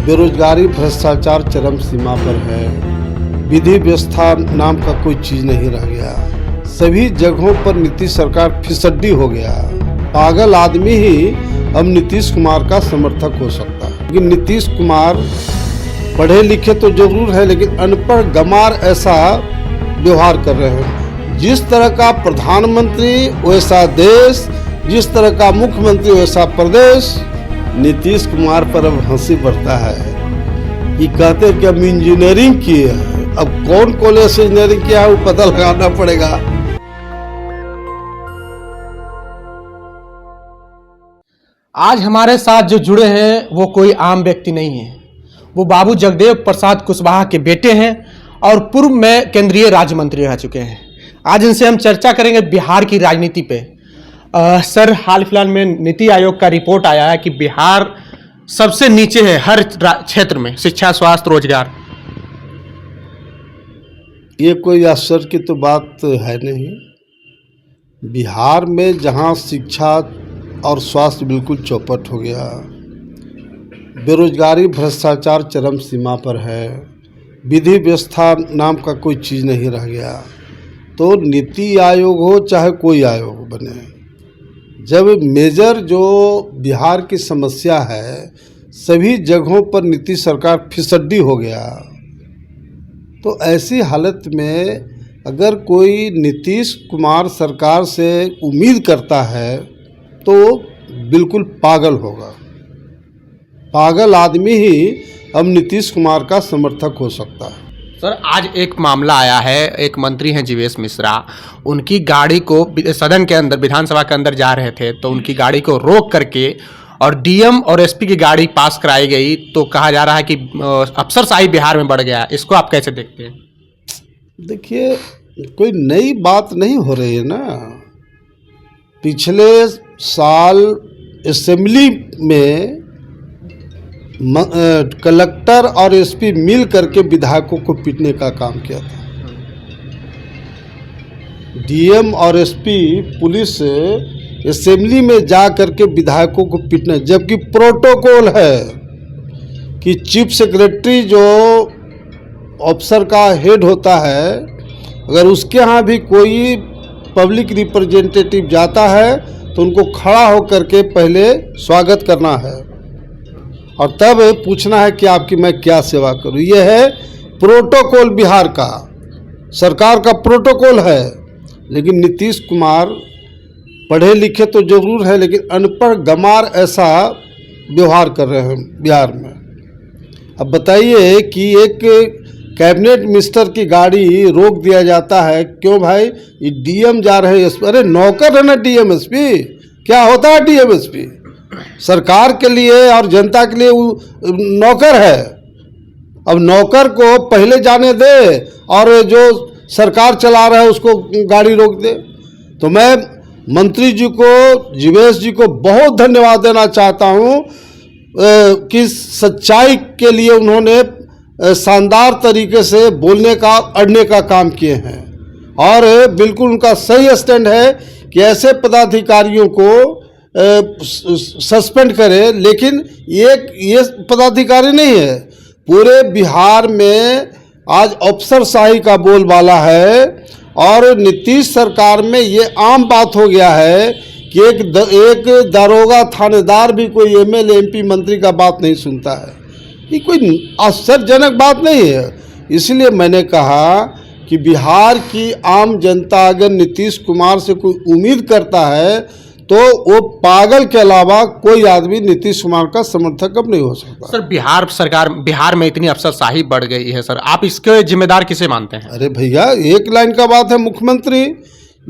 बेरोजगारी भ्रष्टाचार चरम सीमा पर है। विधि व्यवस्था नाम का कोई चीज नहीं रह गया। सभी जगहों पर नीतीश सरकार फिसड्डी हो गया। पागल आदमी ही अब नीतीश कुमार का समर्थक हो सकता है। लेकिन नीतीश कुमार पढ़े लिखे तो जरूर है, लेकिन अनपढ़ गमार ऐसा व्यवहार कर रहे हैं। जिस तरह का प्रधानमंत्री वैसा देश, जिस तरह का मुख्यमंत्री वैसा प्रदेश। नीतीश कुमार पर अब हंसी बढ़ता है कि कहते हैं कि हम इंजीनियरिंग किए हैं। अब कौन कॉलेज से इंजीनियरिंग किया है वो पता लगाना पड़ेगा। आज हमारे साथ जो जुड़े हैं वो कोई आम व्यक्ति नहीं है। वो बाबू जगदेव प्रसाद कुशवाहा के बेटे हैं और पूर्व में केंद्रीय राज्य मंत्री रह चुके हैं। आज इनसे हम चर्चा करेंगे बिहार की राजनीति पे। सर, हाल फिलहाल में नीति आयोग का रिपोर्ट आया है कि बिहार सबसे नीचे है हर क्षेत्र में, शिक्षा, स्वास्थ्य, रोजगार। ये कोई आश्चर्य की तो बात है नहीं। बिहार में जहां शिक्षा और स्वास्थ्य बिल्कुल चौपट हो गया, बेरोजगारी भ्रष्टाचार चरम सीमा पर है, विधि व्यवस्था नाम का कोई चीज़ नहीं रह गया, तो नीति आयोग हो चाहे कोई आयोग बने, जब मेजर जो बिहार की समस्या है सभी जगहों पर नीतीश सरकार फिसड्डी हो गया, तो ऐसी हालत में अगर कोई नीतीश कुमार सरकार से उम्मीद करता है तो बिल्कुल पागल होगा। पागल आदमी ही अब नीतीश कुमार का समर्थक हो सकता है। सर, आज एक मामला आया है। एक मंत्री हैं जीवेश मिश्रा, उनकी गाड़ी को सदन के अंदर, विधानसभा के अंदर जा रहे थे तो उनकी गाड़ी को रोक करके और डीएम और एसपी की गाड़ी पास कराई गई, तो कहा जा रहा है कि अफसरशाही बिहार में बढ़ गया। इसको आप कैसे देखते हैं? देखिए, कोई नई बात नहीं हो रही है ना। पिछले साल असेंबली में कलेक्टर और एसपी मिल करके विधायकों को पीटने का काम किया था। डीएम और एसपी पुलिस असेंबली में जा करके विधायकों को पीटना, जबकि प्रोटोकॉल है कि चीफ सेक्रेटरी जो ऑफिसर का हेड होता है, अगर उसके यहाँ भी कोई पब्लिक रिप्रेजेंटेटिव जाता है तो उनको खड़ा होकर के पहले स्वागत करना है और तब पूछना है कि आपकी मैं क्या सेवा करूं। यह है प्रोटोकॉल, बिहार का सरकार का प्रोटोकॉल है। लेकिन नीतीश कुमार पढ़े लिखे तो जरूर है, लेकिन अनपढ़ गमार ऐसा व्यवहार कर रहे हैं बिहार में। अब बताइए कि एक कैबिनेट मिनिस्टर की गाड़ी रोक दिया जाता है, क्यों भाई? ये डीएम जा रहे हैं, अरे नौकर है ना डीएम एसपी। क्या होता है डीएम एसपी? सरकार के लिए और जनता के लिए नौकर है। अब नौकर को पहले जाने दे और जो सरकार चला रहा है उसको गाड़ी रोक दे। तो मैं मंत्री जी को, जीवेश जी को बहुत धन्यवाद देना चाहता हूँ कि सच्चाई के लिए उन्होंने शानदार तरीके से बोलने का, अड़ने का काम किए हैं और बिल्कुल उनका सही स्टैंड है कि ऐसे पदाधिकारियों को सस्पेंड करे। लेकिन ये पदाधिकारी नहीं है, पूरे बिहार में आज अफसरशाही का बोलबाला है और नीतीश सरकार में ये आम बात हो गया है कि एक दारोगा, थानेदार भी कोई एमएलए, एमपी, मंत्री का बात नहीं सुनता है। ये कोई आश्चर्यजनक बात नहीं है। इसलिए मैंने कहा कि बिहार की आम जनता अगर नीतीश कुमार से कोई उम्मीद करता है तो वो पागल के अलावा कोई आदमी नीतीश कुमार का समर्थक अब नहीं हो सकता। सर, बिहार में इतनी अफसरशाही बढ़ गई है, सर आप इसके जिम्मेदार किसे मानते हैं? अरे भैया, एक लाइन का बात है, मुख्यमंत्री।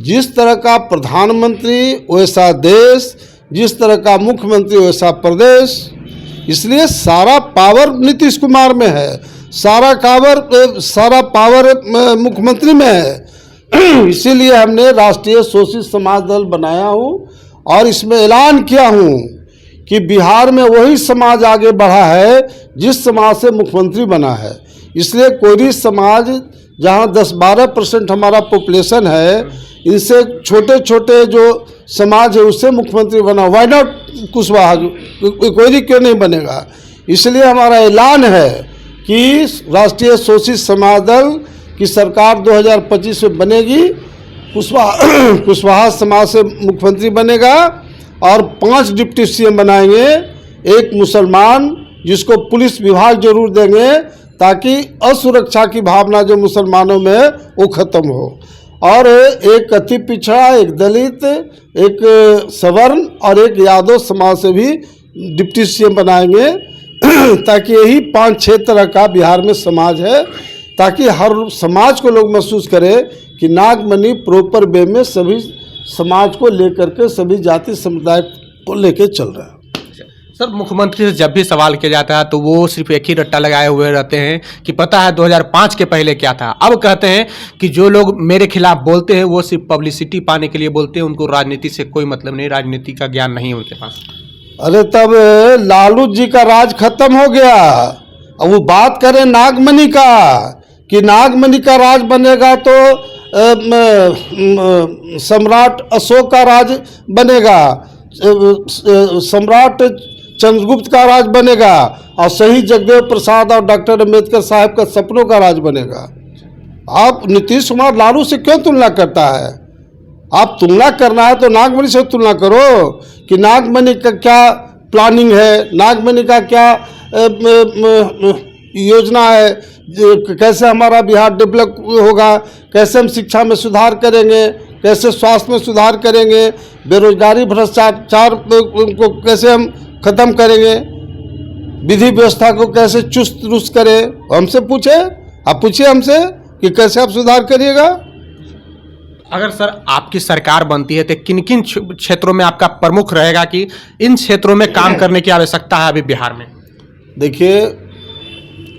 जिस तरह का प्रधानमंत्री वैसा देश, जिस तरह का मुख्यमंत्री वैसा प्रदेश। इसलिए सारा पावर नीतीश कुमार में है, सारा पावर मुख्यमंत्री में है। इसीलिए हमने राष्ट्रीय शोषित समाज दल बनाया हूँ और इसमें ऐलान किया हूँ कि बिहार में वही समाज आगे बढ़ा है जिस समाज से मुख्यमंत्री बना है। इसलिए कोयरी समाज, जहाँ 10-12% हमारा पॉपुलेशन है, इनसे छोटे छोटे जो समाज है उससे मुख्यमंत्री बना। वाई नॉट कुशवाहा, कोयरी क्यों नहीं बनेगा? इसलिए हमारा ऐलान है कि राष्ट्रीय शोषित समाज दल की सरकार 2025 में बनेगी। कुशवाहा समाज से मुख्यमंत्री बनेगा और 5 डिप्टी सीएम बनाएंगे, एक मुसलमान जिसको पुलिस विभाग जरूर देंगे ताकि असुरक्षा की भावना जो मुसलमानों में है वो खत्म हो, और एक अति पिछड़ा, एक दलित, एक सवर्ण और एक यादव समाज से भी डिप्टी सीएम बनाएंगे ताकि यही 5-6 तरह का बिहार में समाज है, ताकि हर समाज को लोग महसूस करें कि नागमणि प्रॉपर वे में सभी समाज को लेकर के, सभी जाति समुदाय को लेकर चल रहा है। सर, मुख्यमंत्री से जब भी सवाल किया जाता है तो वो सिर्फ एक ही रट्टा लगाए हुए रहते हैं कि पता है 2005 के पहले क्या था। अब कहते हैं कि जो लोग मेरे खिलाफ बोलते हैं वो सिर्फ पब्लिसिटी पाने के लिए बोलते हैं, उनको राजनीति से कोई मतलब नहीं, राजनीति का ज्ञान नहीं है उनके पास। अरे तब लालू जी का राज खत्म हो गया। अब वो बात करें नागमणि का कि नागमणि का राज बनेगा तो सम्राट अशोक का राज बनेगा, सम्राट चंद्रगुप्त का राज बनेगा, और शहीद जगदेव प्रसाद और डॉक्टर अम्बेडकर साहब का सपनों का राज बनेगा। आप नीतीश कुमार लालू से क्यों तुलना करता है? आप तुलना करना है तो नागमणि से तुलना करो कि नागमणि का क्या प्लानिंग है, नागमणि का क्या योजना है, कैसे हमारा बिहार डेवलप होगा, कैसे हम शिक्षा में सुधार करेंगे, कैसे स्वास्थ्य में सुधार करेंगे, बेरोजगारी भ्रष्टाचार को कैसे हम खत्म करेंगे, विधि व्यवस्था को कैसे चुस्त दुरुस्त करें। हमसे पूछे, आप पूछिए हमसे कि कैसे आप सुधार करिएगा। अगर सर आपकी सरकार बनती है तो किन किन क्षेत्रों में आपका प्रमुख रहेगा कि इन क्षेत्रों में काम करने की आवश्यकता है अभी बिहार में? देखिए,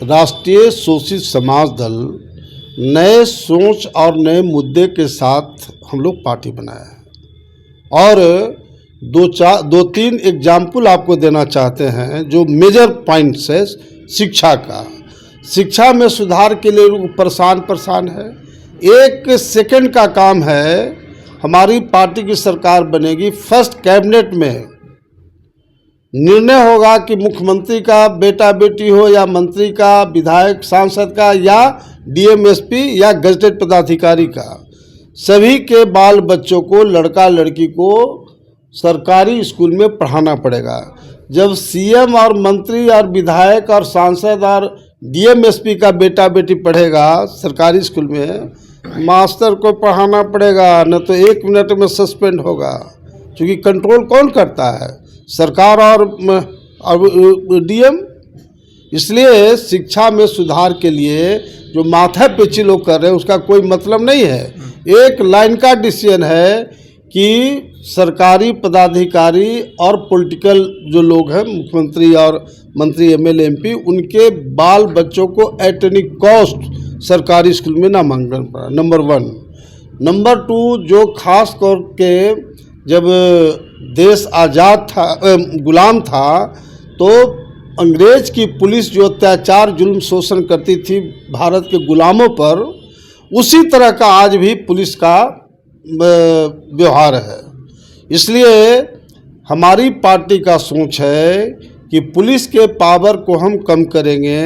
राष्ट्रीय शोषित समाज दल नए सोच और नए मुद्दे के साथ हम लोग पार्टी बनाया है, और 2-3 एग्जाम्पल आपको देना चाहते हैं जो मेजर पॉइंट्स है शिक्षा का। शिक्षा में सुधार के लिए लोग परेशान है। 1 सेकंड का काम है, हमारी पार्टी की सरकार बनेगी, फर्स्ट कैबिनेट में निर्णय होगा कि मुख्यमंत्री का बेटा बेटी हो या मंत्री का, विधायक सांसद का, या डीएम एसपी या गजटेड पदाधिकारी का, सभी के बाल बच्चों को, लड़का लड़की को सरकारी स्कूल में पढ़ाना पड़ेगा। जब सीएम और मंत्री और विधायक और सांसद और डीएम एसपी का बेटा बेटी पढ़ेगा सरकारी स्कूल में, मास्टर को पढ़ाना पड़ेगा, न तो 1 मिनट में सस्पेंड होगा, क्योंकि कंट्रोल कौन करता है? सरकार और डीएम। इसलिए शिक्षा में सुधार के लिए जो माथा पेची लोग कर रहे हैं उसका कोई मतलब नहीं है। एक लाइन का डिसीजन है कि सरकारी पदाधिकारी और पॉलिटिकल जो लोग हैं, मुख्यमंत्री और मंत्री, एमएलए, एमपी, उनके बाल बच्चों को एट एनी कॉस्ट सरकारी स्कूल में नामांकन पड़ा, नंबर 1। नंबर 2, जो खास करके जब देश आज़ाद था, गुलाम था, तो अंग्रेज की पुलिस जो अत्याचार जुल्म शोषण करती थी भारत के गुलामों पर, उसी तरह का आज भी पुलिस का व्यवहार है। इसलिए हमारी पार्टी का सोच है कि पुलिस के पावर को हम कम करेंगे।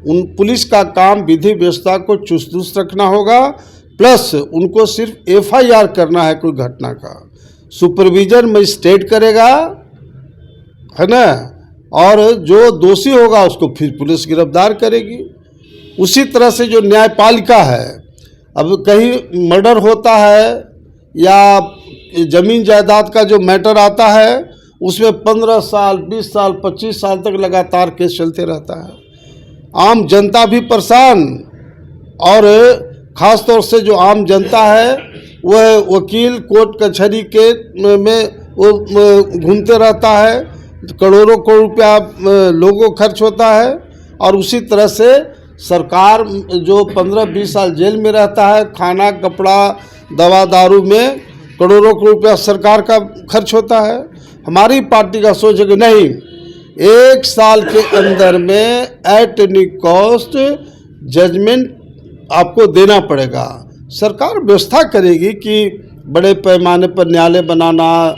उन पुलिस का काम विधि व्यवस्था को चुस्त दुरुस्त रखना होगा, प्लस उनको सिर्फ एफआईआर करना है कोई घटना का, सुपरविजन मजिस्ट्रेट करेगा, है ना, और जो दोषी होगा उसको फिर पुलिस गिरफ्तार करेगी। उसी तरह से जो न्यायपालिका है, अब कहीं मर्डर होता है या ज़मीन जायदाद का जो मैटर आता है, उसमें 15 साल, 20 साल, 25 साल तक लगातार केस चलते रहता है। आम जनता भी परेशान, और ख़ास तौर से जो आम जनता है वह वकील कोर्ट कचहरी के में वो घूमते रहता है, करोड़ों करोड़ रुपया लोगों खर्च होता है, और उसी तरह से सरकार जो 15-20 साल जेल में रहता है, खाना कपड़ा दवा दारू में करोड़ों करोड़ रुपया सरकार का खर्च होता है। हमारी पार्टी का सोच है कि नहीं, 1 साल के अंदर में एट एनी कॉस्ट जजमेंट आपको देना पड़ेगा। सरकार व्यवस्था करेगी कि बड़े पैमाने पर न्यायालय बनाना,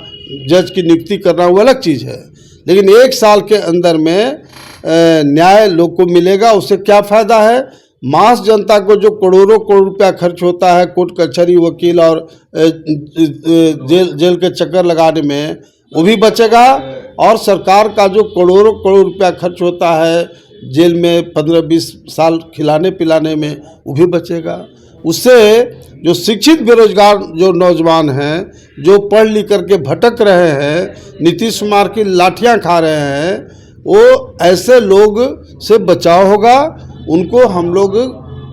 जज की नियुक्ति करना, वो अलग चीज़ है, लेकिन 1 साल के अंदर में न्याय लोग को मिलेगा। उससे क्या फ़ायदा है? मास जनता को जो करोड़ों करोड़ रुपया खर्च होता है कोर्ट कचहरी वकील और जेल के चक्कर लगाने में, वो भी बचेगा। और सरकार का जो करोड़ों करोड़ रुपया खर्च होता है जेल में 15-20 साल खिलाने पिलाने में, वो भी बचेगा। उससे जो शिक्षित बेरोजगार जो नौजवान हैं, जो पढ़ लिख करके भटक रहे हैं, नीतीश कुमार की लाठियां खा रहे हैं, वो ऐसे लोग से बचाव होगा। उनको हम लोग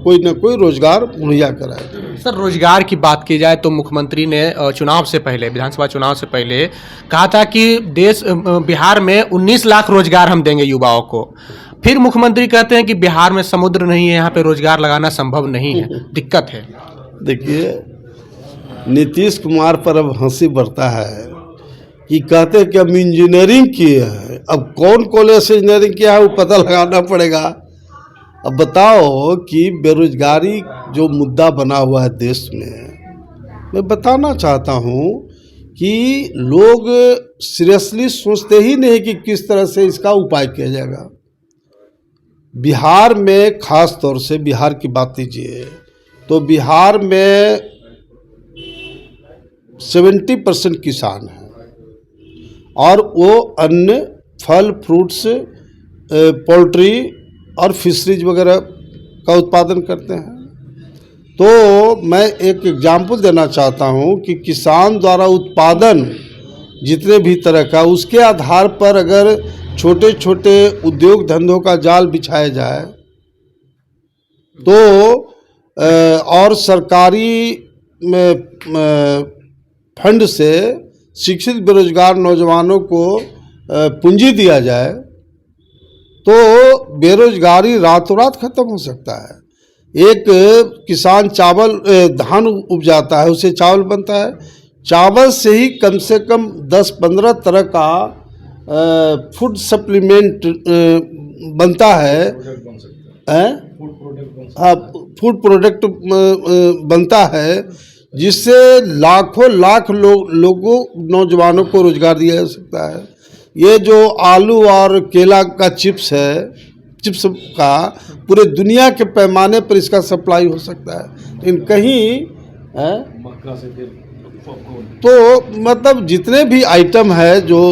कोई न कोई रोजगार मुहैया कराएंगे। सर, रोजगार की बात की जाए तो मुख्यमंत्री ने चुनाव से पहले, विधानसभा चुनाव से पहले कहा था कि बिहार में 19 लाख रोजगार हम देंगे युवाओं को। फिर मुख्यमंत्री कहते हैं कि बिहार में समुद्र नहीं है, यहाँ पे रोजगार लगाना संभव नहीं है, दिक्कत है। देखिए, नीतीश कुमार पर अब हंसी बढ़ता है कि कहते हैं कि हम इंजीनियरिंग किए हैं। अब कौन कॉलेज से इंजीनियरिंग किया है वो पता लगाना पड़ेगा। अब बताओ कि बेरोजगारी जो मुद्दा बना हुआ है देश में, मैं बताना चाहता हूँ कि लोग सीरियसली सोचते ही नहीं कि किस तरह से इसका उपाय किया जाएगा। बिहार में खास तौर से बिहार की बात कीजिए तो बिहार में 70% किसान हैं और वो अन्न, फल, फ्रूट्स, पोल्ट्री और फिशरीज वगैरह का उत्पादन करते हैं। तो मैं एक एग्जाम्पल देना चाहता हूँ कि किसान द्वारा उत्पादन जितने भी तरह का, उसके आधार पर अगर छोटे छोटे उद्योग धंधों का जाल बिछाया जाए तो और सरकारी फंड से शिक्षित बेरोजगार नौजवानों को पूंजी दिया जाए तो बेरोजगारी रातों रात खत्म हो सकता है। एक किसान धान उपजाता है, उससे चावल बनता है। चावल से ही कम से कम 10-15 तरह का फूड सप्लीमेंट बनता है। हाँ, फूड प्रोडक्ट बनता है जिससे लाखों लाख लोगों नौजवानों को रोजगार दिया जा सकता है। ये जो आलू और केला का चिप्स है, चिप्स का पूरे दुनिया के पैमाने पर इसका सप्लाई हो सकता है। लेकिन कहीं तो मतलब जितने भी आइटम है जो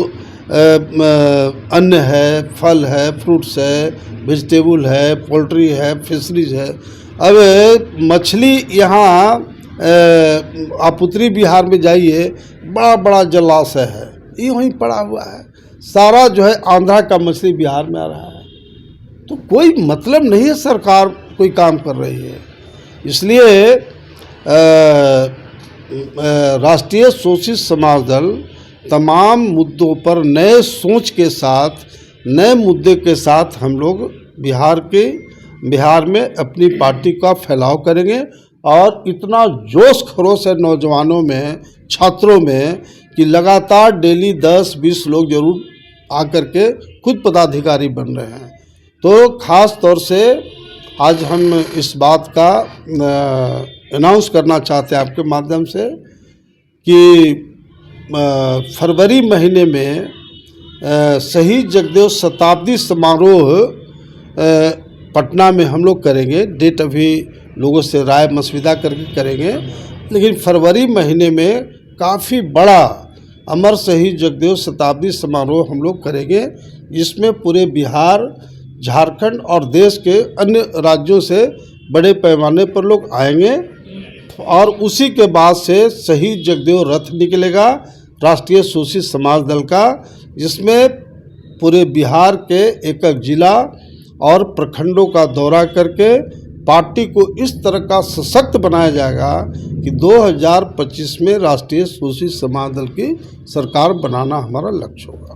अन्न है, फल है, फ्रूट्स है, वेजिटेबल है, पोल्ट्री है, फिशरीज है। अब मछली यहाँ आप उत्तरी बिहार में जाइए, बड़ा बड़ा जलाशय है, ये वहीं पड़ा हुआ है। सारा जो है आंध्रा का मछली बिहार में आ रहा है। तो कोई मतलब नहीं है सरकार कोई काम कर रही है। इसलिए राष्ट्रीय शोषित समाज दल तमाम मुद्दों पर नए सोच के साथ, नए मुद्दे के साथ हम लोग बिहार में अपनी पार्टी का फैलाव करेंगे। और इतना जोश खरोश है नौजवानों में, छात्रों में कि लगातार डेली 10-20 लोग जरूर आकर के खुद पदाधिकारी बन रहे हैं। तो ख़ास तौर से आज हम इस बात का अनाउंस करना चाहते हैं आपके माध्यम से कि फरवरी महीने में शहीद जगदेव शताब्दी समारोह पटना में हम लोग करेंगे। डेट अभी लोगों से राय मशविरा करके करेंगे, लेकिन फरवरी महीने में काफ़ी बड़ा अमर शहीद जगदेव शताब्दी समारोह हम लोग करेंगे, जिसमें पूरे बिहार, झारखंड और देश के अन्य राज्यों से बड़े पैमाने पर लोग आएंगे। और उसी के बाद से शहीद जगदेव रथ निकलेगा राष्ट्रीय शोषित समाज दल का, जिसमें पूरे बिहार के एक जिला और प्रखंडों का दौरा करके पार्टी को इस तरह का सशक्त बनाया जाएगा कि 2025 में राष्ट्रीय शोषित समाज दल की सरकार बनाना हमारा लक्ष्य होगा।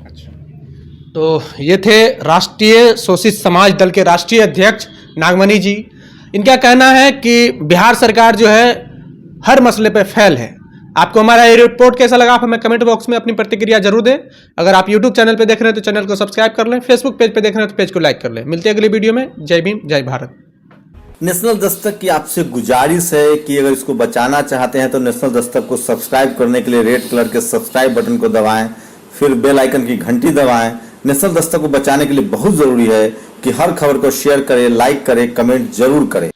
तो ये थे राष्ट्रीय शोषित समाज दल के राष्ट्रीय अध्यक्ष नागमणि जी। इनका कहना है कि बिहार सरकार जो है हर मसले पे फेल है। आपको हमारा ये रिपोर्ट कैसा लगा आप हमें कमेंट बॉक्स में अपनी प्रतिक्रिया जरूर दें। अगर आप यूट्यूब चैनल पे देख रहे हैं तो चैनल को सब्सक्राइब कर लें, फेसबुक पेज पे देख रहे हैं तो पेज को लाइक कर लें। मिलते हैं अगली वीडियो में। जय भीम, जय भारत। नेशनल दस्तक की आपसे गुजारिश है कि अगर इसको बचाना चाहते हैं तो नेशनल दस्तक को सब्सक्राइब करने के लिए रेड कलर के सब्सक्राइब बटन को दबाएं, फिर बेल आइकन की घंटी दबाएं नेशनल दस्तक को बचाने के लिए बहुत जरूरी है कि हर खबर को शेयर करें, लाइक करें, कमेंट जरूर करें।